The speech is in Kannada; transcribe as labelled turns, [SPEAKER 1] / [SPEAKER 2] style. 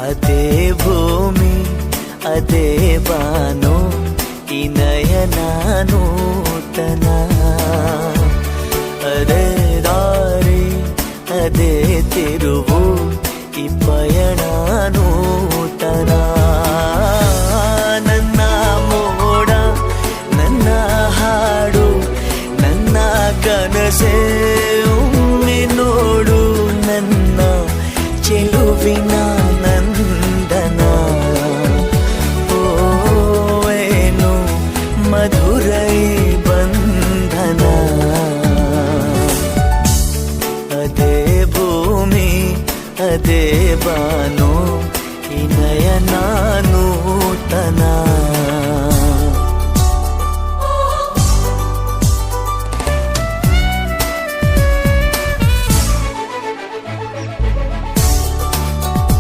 [SPEAKER 1] ಅದೇ ಭೂಮಿ ಅದೇ ಬಾನು ಈ ನಯನ ನೂತನ, ಅದೇ ದಾರಿ ಅದೇ ತಿರುವು ಈ ಪಯಣ ನೂತನ.